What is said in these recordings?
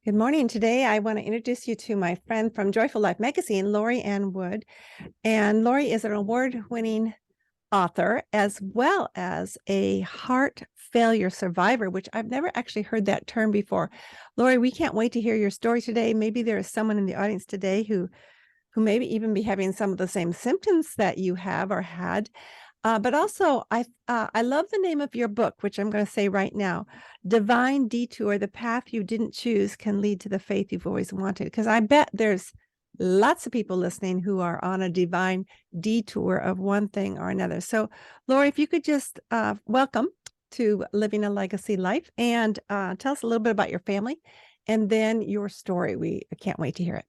Good morning. Today, I want to introduce you to my friend from Joyful Life magazine, Lori Ann Wood. And Lori is an award-winning author as well as a heart failure survivor, which I've never actually heard that term before. Lori, we can't wait to hear your story today. Maybe there is someone in the audience today who maybe even be having some of the same symptoms that you have or had. But also, I love the name of your book, which I'm going to say right now, Divine Detour, The Path You Didn't Choose Can Lead to the Faith You've Always Wanted. Because I bet there's lots of people listening who are on a divine detour of one thing or another. So, Lori, if you could just welcome to Living a Legacy Life and tell us a little bit about your family and then your story. We can't wait to hear it.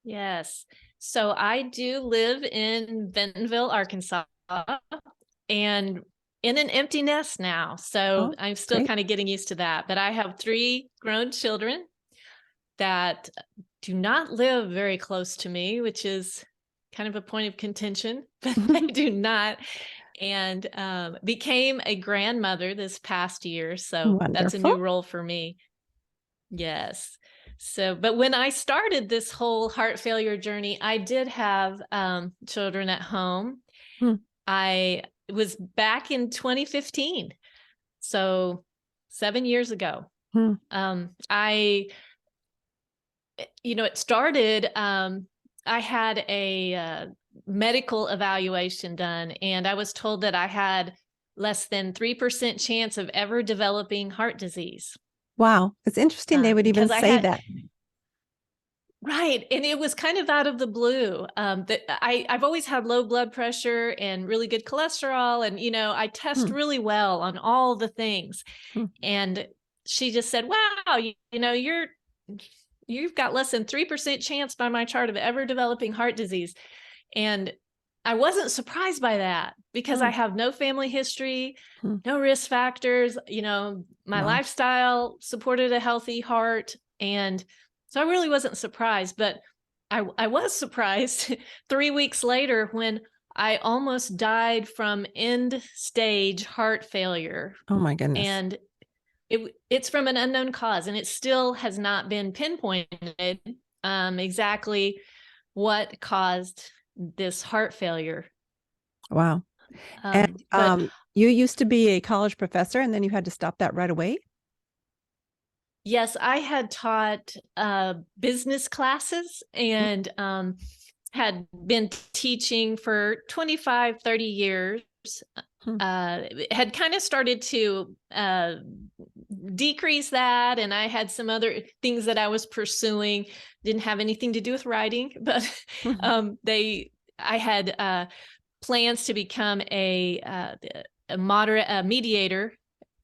Yes. So I do live in Bentonville, Arkansas, and in an empty nest now. So I'm still great. kind of getting used to that. But I have 3 grown children that do not live very close to me, which is kind of a point of contention, but they do not. And became a grandmother this past year. So that's a Wonderful. new role for me. Yes. So, but when I started this whole heart failure journey, I did have children at home. Hmm. I was back in 2015. So 7 years ago. Hmm. It started, I had a medical evaluation done, and I was told that I had less than 3% chance of ever developing heart disease. Wow. It's interesting they would even Because I say had, that. right. And it was kind of out of the blue. I've always had low blood pressure and really good cholesterol. And, I test really well on all the things. Hmm. And she just said, wow, you've got less than 3% chance by my chart of ever developing heart disease. And I wasn't surprised by that because I have no family history, no risk factors. My Wow. lifestyle supported a healthy heart. And so I really wasn't surprised, but I was surprised 3 weeks later when I almost died from end stage heart failure. Oh my goodness. And it's from an unknown cause, and it still has not been pinpointed exactly what caused this heart failure. Wow. And But you used to be a college professor and then you had to stop that right away? yes, I had taught business classes and had been teaching for 25, 30 years. Had kind of started to decrease that, and I had some other things that I was pursuing. Didn't have anything to do with writing, but I had plans to become a moderate mediator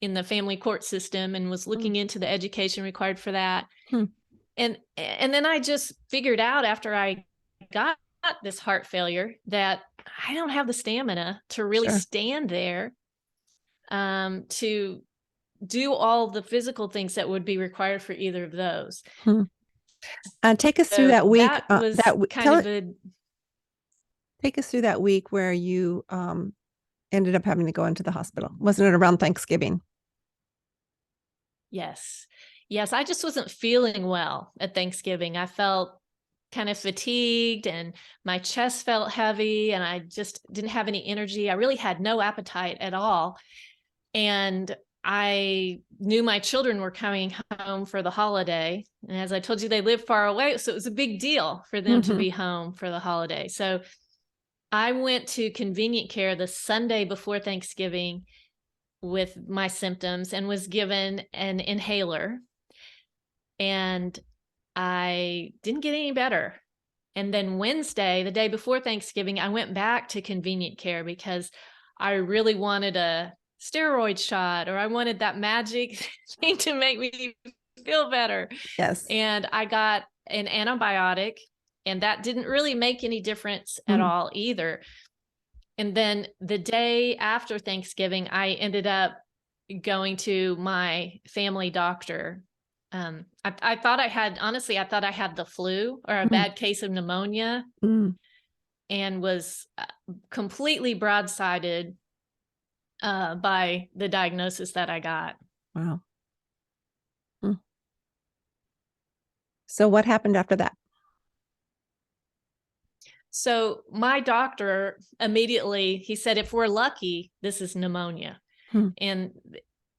in the family court system, and was looking into the education required for that. And then I just figured out after I got this heart failure that I don't have the stamina to really stand there to do all the physical things that would be required for either of those. Take us through that week. That was Take us through that week where you ended up having to go into the hospital. Wasn't it around Thanksgiving? Yes. I just wasn't feeling well at Thanksgiving. I felt kind of fatigued and my chest felt heavy and I just didn't have any energy. I really had no appetite at all. And I knew my children were coming home for the holiday. And as I told you, they live far away. So it was a big deal for them to be home for the holiday. So I went to convenient care the Sunday before Thanksgiving with my symptoms and was given an inhaler. And I didn't get any better. And then Wednesday, the day before Thanksgiving, I went back to convenient care because I really wanted a steroid shot, or I wanted that magic thing to make me feel better. Yes. And I got an antibiotic, and that didn't really make any difference at all either. And then the day after Thanksgiving, I ended up going to my family doctor. I thought I had the flu or a bad case of pneumonia, and was completely broadsided by the diagnosis that I got. Wow. So what happened after that? So my doctor immediately, he said, if we're lucky, this is pneumonia. Hmm. And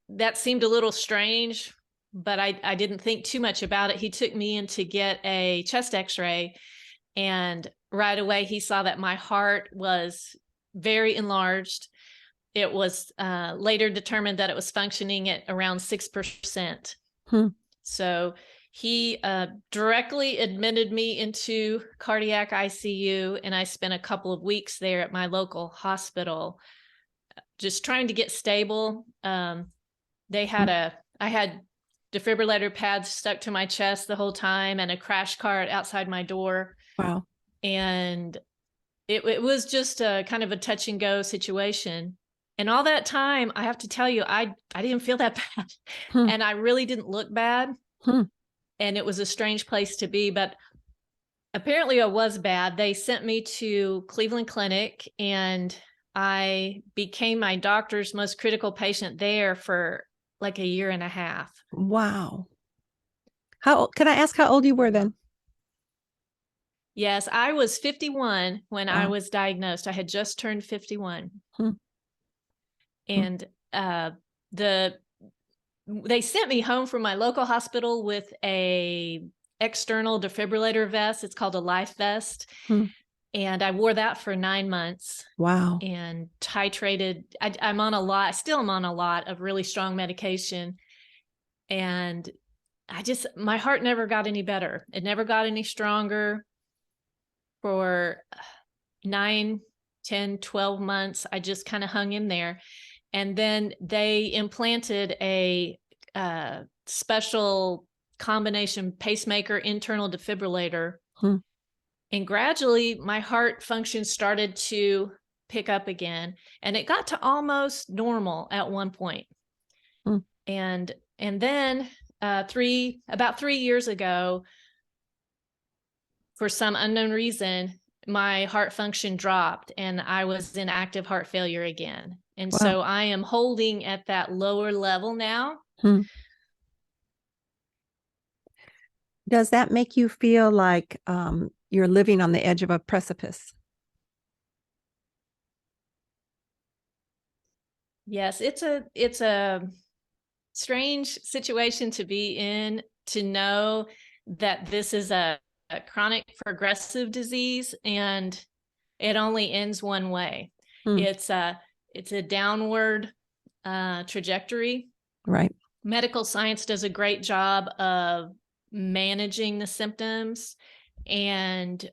that seemed a little strange, but I didn't think too much about it. He took me in to get a chest x-ray, and right away he saw that my heart was very enlarged. It was later determined that it was functioning at around 6%. Hmm. So he directly admitted me into cardiac ICU, and I spent a couple of weeks there at my local hospital just trying to get stable. They had I had defibrillator pads stuck to my chest the whole time and a crash cart outside my door. Wow. And it was just a kind of a touch and go situation. And all that time, I have to tell you, I didn't feel that bad. Hmm. And I really didn't look bad. Hmm. And it was a strange place to be, but apparently I was bad. They sent me to Cleveland Clinic, and I became my doctor's most critical patient there for like a year and a half. Wow. Can I ask how old you were then? Yes, I was 51 when I Wow. was diagnosed. I had just turned 51. Hmm. Hmm. And they sent me home from my local hospital with a external defibrillator vest. It's called a life vest. Hmm. And I wore that for 9 months Wow. and titrated. I'm on a lot, still am on a lot of really strong medication. And my heart never got any better. It never got any stronger. For 9, 10, 12 months, I just kind of hung in there. And then they implanted a special combination pacemaker internal defibrillator. Hmm. And gradually my heart function started to pick up again. And it got to almost normal at one point. Hmm. And then about 3 years ago, for some unknown reason, my heart function dropped and I was in active heart failure again. And Wow. so I am holding at that lower level now. Hmm. Does that make you feel like you're living on the edge of a precipice? Yes, it's a strange situation to be in, to know that this is a chronic progressive disease and it only ends one way. Hmm. It's a downward trajectory. Right. Medical science does a great job of managing the symptoms and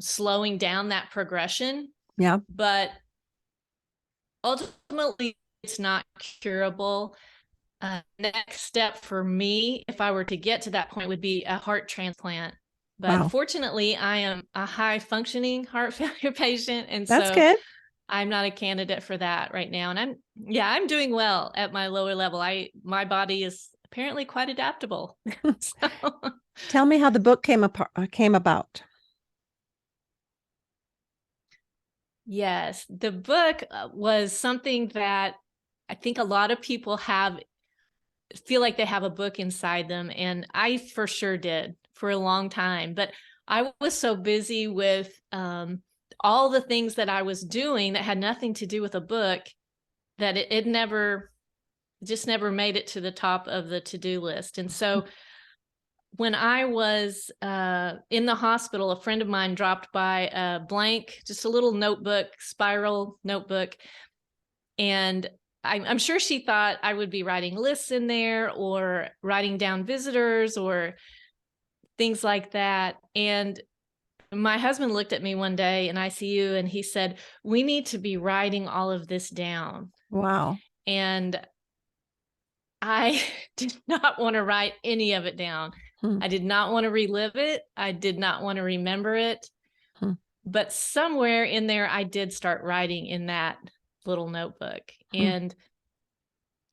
slowing down that progression. Yeah. But ultimately, it's not curable. Next step for me, if I were to get to that point, would be a heart transplant. But Wow. fortunately, I am a high functioning heart failure patient. And That's so good. I'm not a candidate for that right now. And I'm doing well at my lower level. My body is apparently quite adaptable. So, Tell me how the book came about. yes, the book was something that I think a lot of people feel like they have a book inside them. And I for sure did for a long time. But I was so busy with all the things that I was doing that had nothing to do with a book that it just never made it to the top of the to-do list. And so when I was in the hospital, a friend of mine dropped by a blank, just a little notebook, spiral notebook. And I'm sure she thought I would be writing lists in there or writing down visitors or things like that. And my husband looked at me one day in ICU and he said, "We need to be writing all of this down." Wow. And I did not want to write any of it down. Hmm. I did not want to relive it. I did not want to remember it. Hmm. But somewhere in there, I did start writing in that little notebook. Hmm. And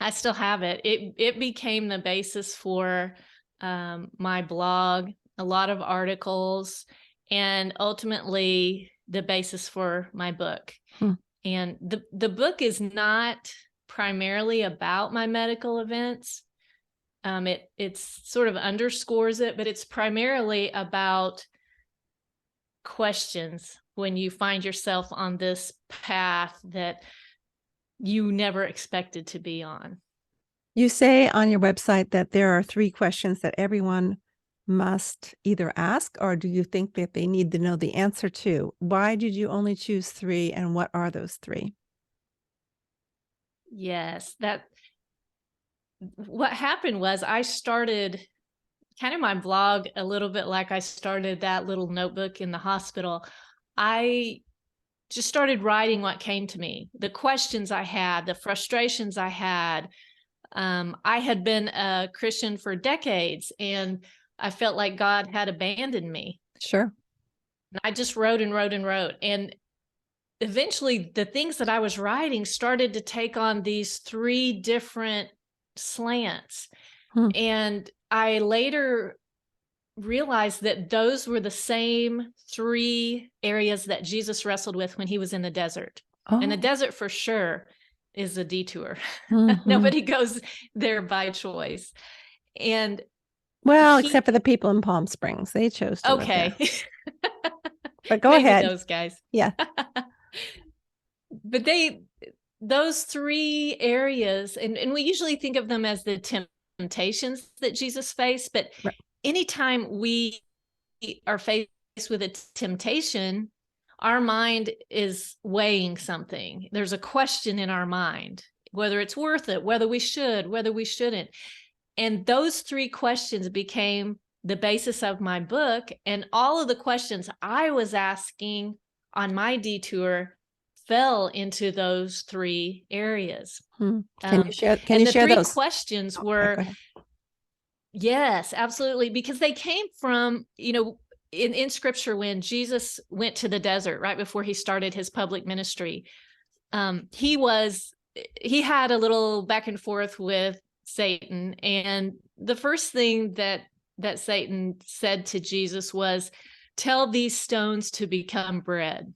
I still have it. It became the basis for my blog, a lot of articles, and ultimately the basis for my book. Hmm. And the book is not primarily about my medical events. It's sort of underscores it, but it's primarily about questions when you find yourself on this path that you never expected to be on. You say on your website that there are 3 questions that everyone must either ask, or do you think that they need to know the answer to? Why did you only choose 3, and what are those 3? Yes, what happened was I started kind of my blog a little bit like I started that little notebook in the hospital. I just started writing what came to me, the questions I had, the frustrations I had. I had been a Christian for decades, and I felt like God had abandoned me. Sure. And I just wrote and wrote and wrote. And eventually, the things that I was writing started to take on these 3 different slants. Hmm. And I later realized that those were the same 3 areas that Jesus wrestled with when he was in the desert. And the Oh. desert for sure is a detour. Mhm. Nobody goes there by choice. And Well, he, except for the people in Palm Springs. They chose to live there. okay, But go maybe ahead. those guys. Yeah. But those 3 areas, and we usually think of them as the temptations that Jesus faced, but Right. anytime we are faced with a temptation, our mind is weighing something. There's a question in our mind, whether it's worth it, whether we should, whether we shouldn't. And those 3 questions became the basis of my book. And all of the questions I was asking on my detour fell into those 3 areas. Hmm. Can And you the share 3 those? questions Yeah, were, go ahead. yes, absolutely, because they came from, in scripture, when Jesus went to the desert right before he started his public ministry, he had a little back and forth with Satan. And the first thing that Satan said to Jesus was, tell these stones to become bread.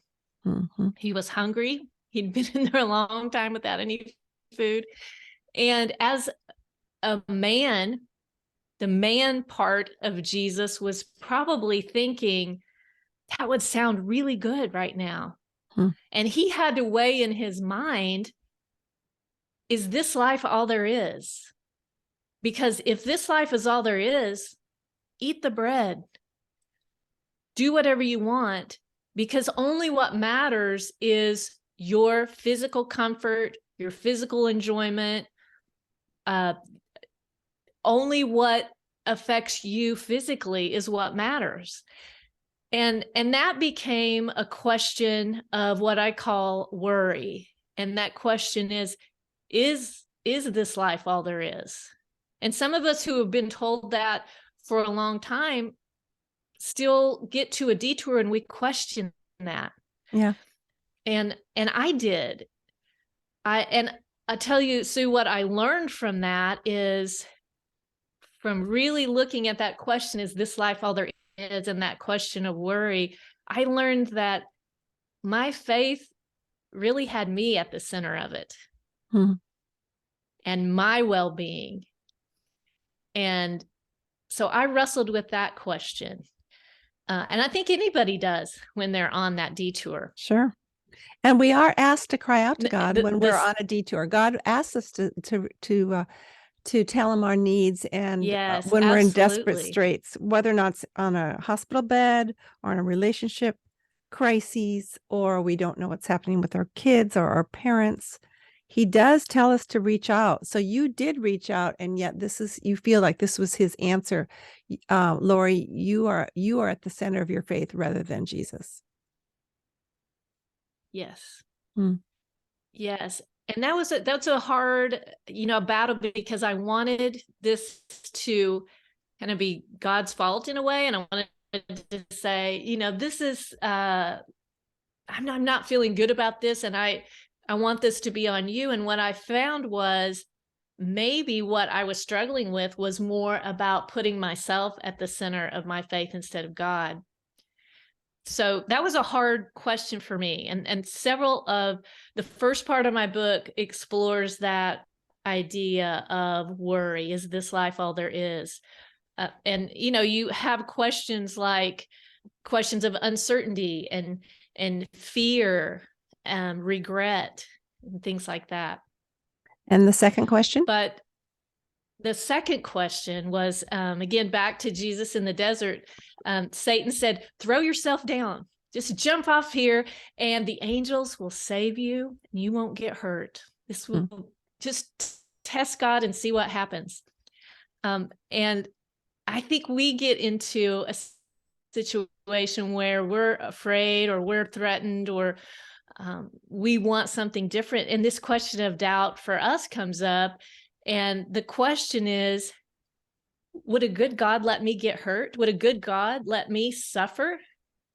Mhm. He was hungry. He'd been in there a long time without any food. And as a man, the man part of Jesus was probably thinking, that would sound really good right now. Hmm. And he had to weigh in his mind, is this life all there is? Because if this life is all there is, eat the bread, do whatever you want, because only what matters is your physical comfort, your physical enjoyment. Only what affects you physically is what matters. And that became a question of what I call worry. And that question is this life all there is? And some of us who have been told that for a long time still get to a detour and we question that. Yeah. And I did. I tell you, Sue, what I learned from that is, from really looking at that question, is this life all there is, and that question of worry, I learned that my faith really had me at the center of it. Hmm. And my well-being. And so I wrestled with that question. And I think anybody does when they're on that detour. Sure. And we are asked to cry out to God when we're This, on a detour. God asks us to tell him our needs, and yes, when we're in desperate absolutely. straits, whether or not it's on a hospital bed or in a relationship crises, or we don't know what's happening with our kids or our parents, he does tell us to reach out. So you did reach out, and yet you feel like this was his answer. Lori, you are at the center of your faith rather than Jesus. Yes. Hmm. Yes. And that's a hard, battle, because I wanted this to kind of be God's fault in a way. And I wanted to say, this is, I'm not feeling good about this. And I want this to be on you. And what I found was, maybe what I was struggling with was more about putting myself at the center of my faith instead of God. So that was a hard question for me. And several of the first part of my book explores that idea of worry. Is this life all there is? And you have questions like questions of uncertainty and fear, regret, and things like that. And the second question? But the second question was, again, back to Jesus in the desert. Satan said, throw yourself down, just jump off here, and the angels will save you, and you won't get hurt. This will just test God and see what happens. And I think we get into a situation where we're afraid or we're threatened or we want something different. And this question of doubt for us comes up. And the question is, would a good God let me get hurt? Would a good God let me suffer?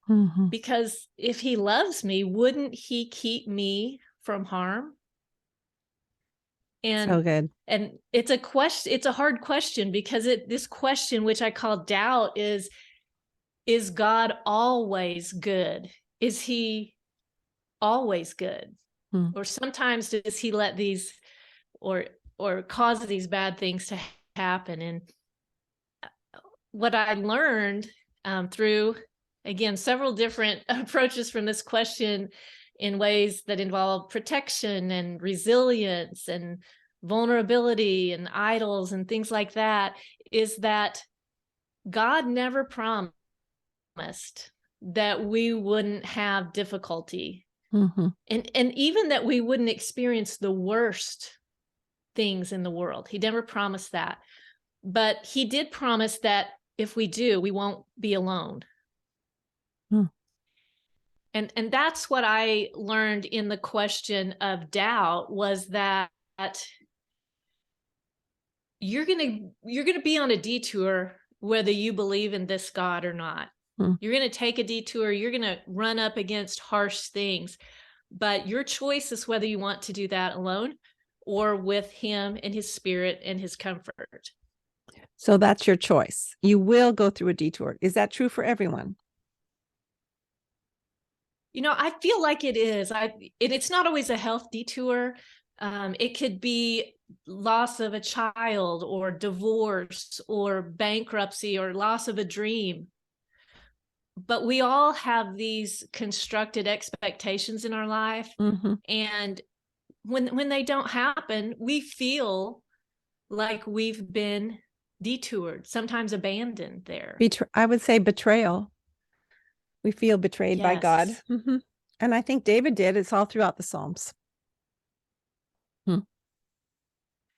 Mm-hmm. Because if he loves me, wouldn't he keep me from harm? And So good. And it's a question, it's a hard question, because this question, which I call doubt, is God always good? Is he always good? Or sometimes does he let these or cause these bad things to happen? And what I learned through, again, several different approaches from this question in ways that involve protection and resilience and vulnerability and idols and things like that, is that God never promised that we wouldn't have difficulty. And even that we wouldn't experience the worst things in the world. He never promised that. But he did promise that if we do, we won't be alone. And that's what I learned in the question of doubt, was that you're gonna be on a detour whether you believe in this God or not. You're gonna take a detour, you're gonna run up against harsh things, but your choice is whether you want to do that alone or with him and his spirit and his comfort. So that's your choice. You will go through a detour. Is that true for everyone? I feel like it is. It's not always a health detour. It could be loss of a child or divorce or bankruptcy or loss of a dream. But we all have these constructed expectations in our life. And when they don't happen, we feel like we've been detoured, sometimes abandoned there. I would say betrayal. We feel betrayed by God. And I think David did. It's all throughout the Psalms.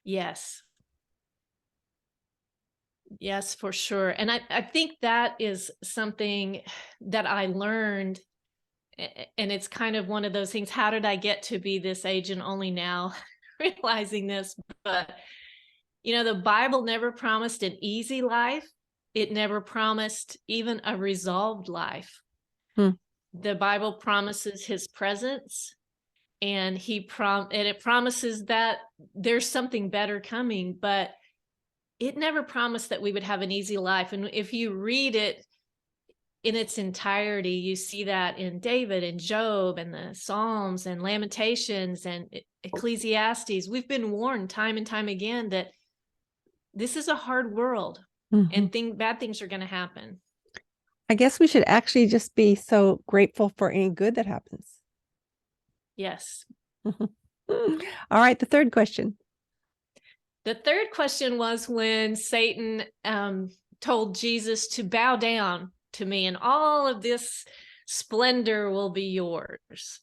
Yes. Yes, for sure. And I think that is something that I learned. And it's kind of one of those things. How did I get to be this age and only now realizing this? But, the Bible never promised an easy life. It never promised even a resolved life. The Bible promises his presence, and it promises that there's something better coming, but it never promised that we would have an easy life. And if you read it in its entirety, you see that in David and Job and the Psalms and Lamentations and Ecclesiastes. We've been warned time and time again that this is a hard world, and bad things are going to happen. I guess we should actually just be so grateful for any good that happens. Yes. All right. The third question. The third question was when Satan told Jesus to bow down to me and all of this splendor will be yours.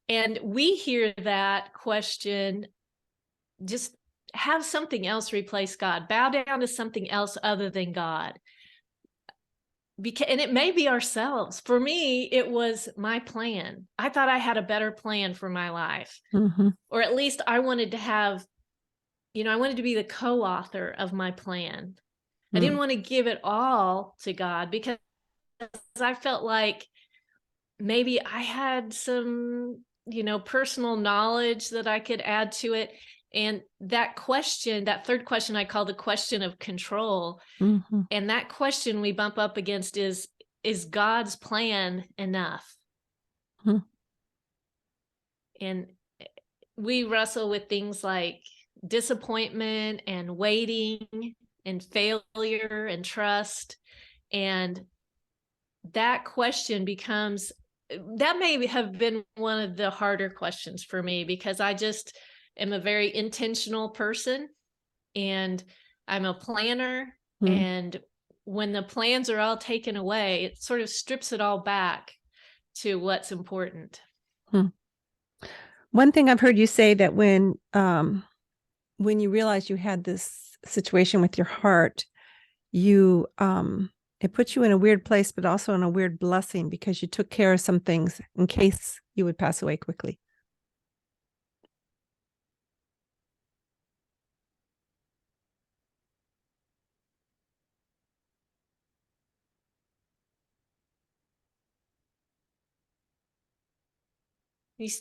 And we hear that question, just have something else replace God. Bow down to something else other than God. And it may be ourselves. For me, it was my plan. I thought I had a better plan for my life. Or at least I wanted to have, I wanted to be the co-author of my plan. I didn't want to give it all to God, because I felt like maybe I had some, personal knowledge that I could add to it. And that question, that third question, I call the question of control. And that question we bump up against is God's plan enough? And we wrestle with things like disappointment and waiting and failure and trust. And that question becomes, that may have been one of the harder questions for me, because I just am a very intentional person, and I'm a planner. Hmm. And when the plans are all taken away, it sort of strips it all back to what's important. Hmm. One thing I've heard you say, that when you realized you had this situation with your heart, you it puts you in a weird place, but also in a weird blessing, because you took care of some things in case you would pass away quickly.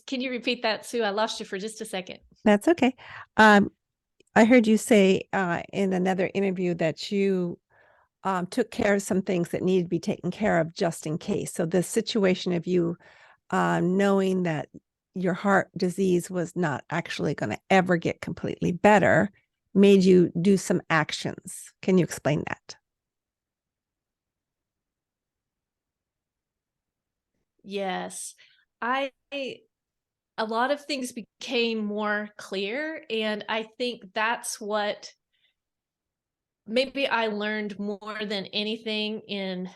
Can you repeat that, Sue? I lost you for just a second. That's okay. Um, I heard you say in another interview that you took care of some things that needed to be taken care of just in case. So the situation of you knowing that your heart disease was not actually going to ever get completely better made you do some actions. Can you explain that? Yes. I A lot of things became more clear, and I think that's what maybe I learned more than anything in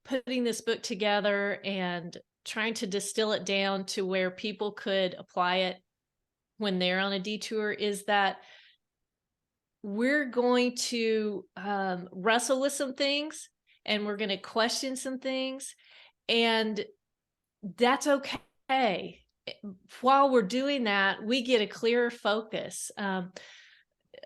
putting this book together and trying to distill it down to where people could apply it when they're on a detour, is that we're going to wrestle with some things, and we're going to question some things, and that's okay. While we're doing that, we get a clearer focus.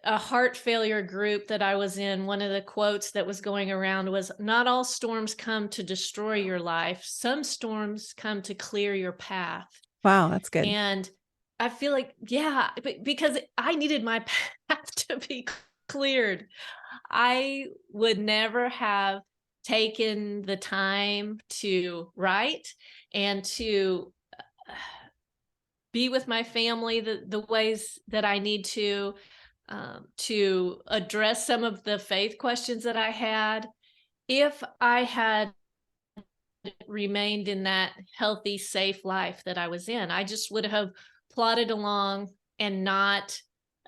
A heart failure group that I was in, one of the quotes that was going around was, "Not all storms come to destroy your life. Some storms come to clear your path." Wow, that's good. And I feel like, yeah, because I needed my path to be cleared. I would never have taken the time to write and to be with my family the ways that I need to address some of the faith questions that I had, if I had remained in that healthy, safe life that I was in. I just would have plodded along and not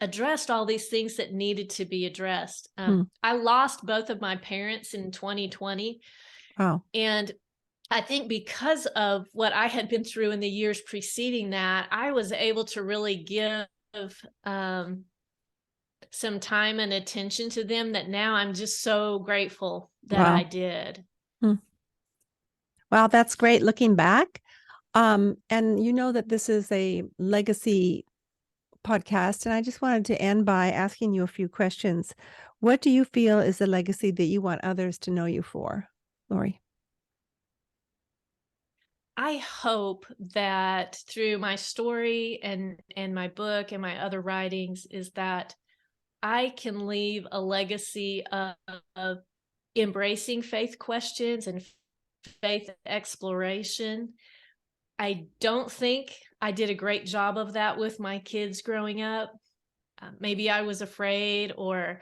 addressed all these things that needed to be addressed. Hmm. I lost both of my parents in 2020. Wow. And I think because of what I had been through in the years preceding that, I was able to really give um, some time and attention to them, that now I'm just so grateful that I Wow. did. Hmm. Wow, that's great looking back. And you know that this is a legacy podcast, and I just wanted to end by asking you a few questions. What do you feel is the legacy that you want others to know you for, Lori? I hope that through my story and my book and my other writings, is that I can leave a legacy of embracing faith questions and faith exploration. I don't think I did a great job of that with my kids growing up. Maybe I was afraid, or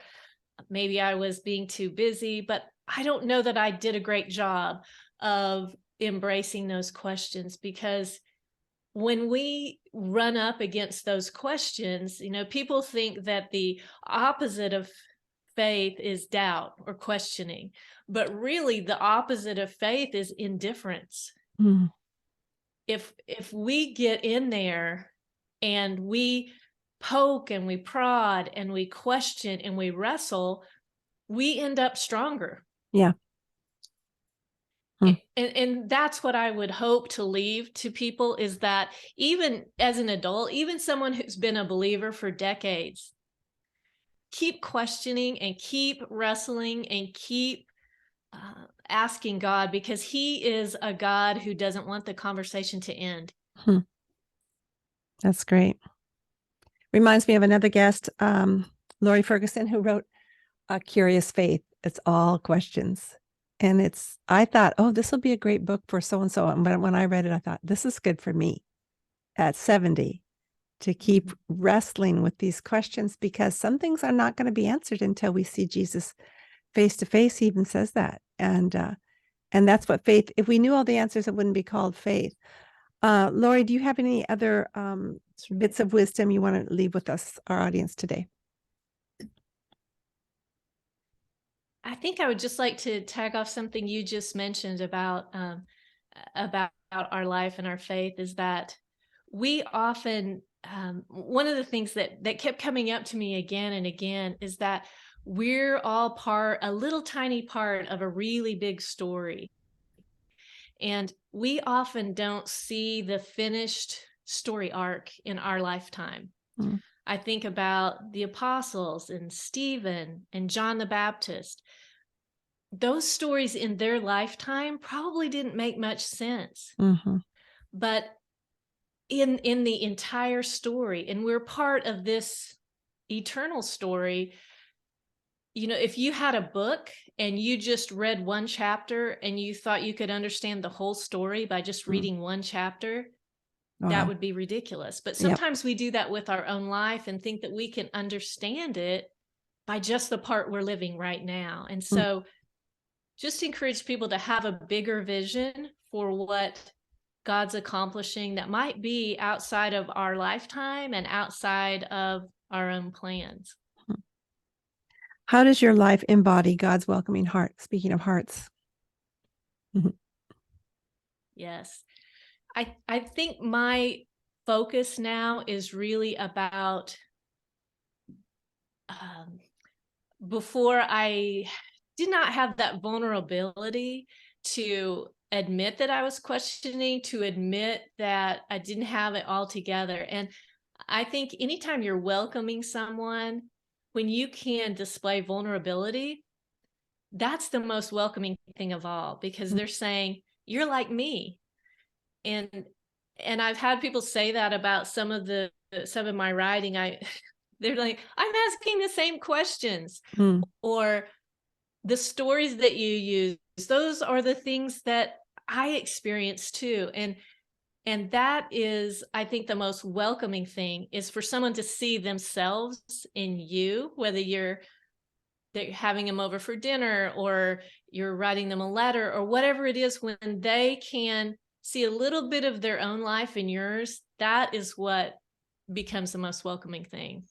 maybe I was being too busy, but I don't know that I did a great job of embracing those questions, because when we run up against those questions, people think that the opposite of faith is doubt or questioning, but really the opposite of faith is indifference. Hmm. If we get in there and we poke and we prod and we question and we wrestle, we end up stronger. Yeah. Hmm. And that's what I would hope to leave to people, is that even as an adult, even someone who's been a believer for decades, keep questioning and keep wrestling and keep asking God, because He is a God who doesn't want the conversation to end. Hmm. That's great. Reminds me of another guest, Lori Ferguson, who wrote A Curious Faith. It's all questions. And I thought, oh, this will be a great book for so and so. And when I read it, I thought, this is good for me at 70 to keep wrestling with these questions, because some things are not going to be answered until we see Jesus face to face. He even says that. And that's what faith, if we knew all the answers, it wouldn't be called faith. Lori, do you have any other bits of wisdom you want to leave with us, our audience today? I think I would just like to tag off something you just mentioned about our life and our faith, is that we often, one of the things that kept coming up to me again and again is that we're all a little tiny part of a really big story. And we often don't see the finished story arc in our lifetime. Mm. I think about the apostles and Stephen and John the Baptist. Those stories in their lifetime probably didn't make much sense. Mm-hmm. But in the entire story, and we're part of this eternal story, you know, if you had a book and you just read one chapter and you thought you could understand the whole story by just reading one chapter, that Wow. would be ridiculous. But Yep. sometimes we do that with our own life and think that we can understand it by just the part we're living right now. And so just encourage people to have a bigger vision for what God's accomplishing that might be outside of our lifetime and outside of our own plans. How does your life embody God's welcoming heart? Speaking of hearts. Yes. I think my focus now is really about, before I did not have that vulnerability to admit that I was questioning, to admit that I didn't have it all together. And I think anytime you're welcoming someone, when you can display vulnerability, that's the most welcoming thing of all, because they're saying, you're like me. And I've had people say that about some of my writing. They're like, I'm asking the same questions. Or the stories that you use, those are the things that I experienced too. And that is, I think, the most welcoming thing, is for someone to see themselves in you, whether they're having them over for dinner or you're writing them a letter or whatever it is. When they can see a little bit of their own life in yours, that is what becomes the most welcoming thing.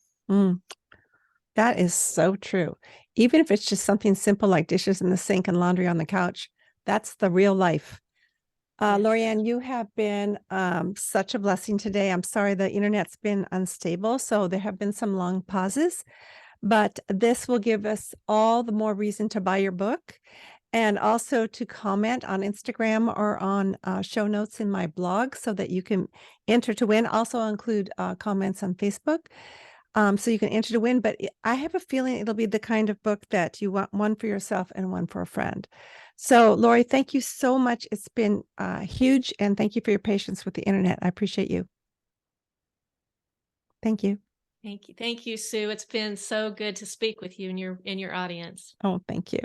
That is so true. Even if it's just something simple like dishes in the sink and laundry on the couch, that's the real life. Yes. Lorianne, you have been such a blessing today. I'm sorry the internet's been unstable, so there have been some long pauses, but this will give us all the more reason to buy your book, and also to comment on Instagram or on show notes in my blog so that you can enter to win. Also, I'll include comments on Facebook. So you can enter to win, but I have a feeling it'll be the kind of book that you want, one for yourself and one for a friend. So Lori, thank you so much. It's been huge, and thank you for your patience with the internet. I appreciate you. Thank you. Thank you, Sue. It's been so good to speak with you and your audience. Oh, thank you.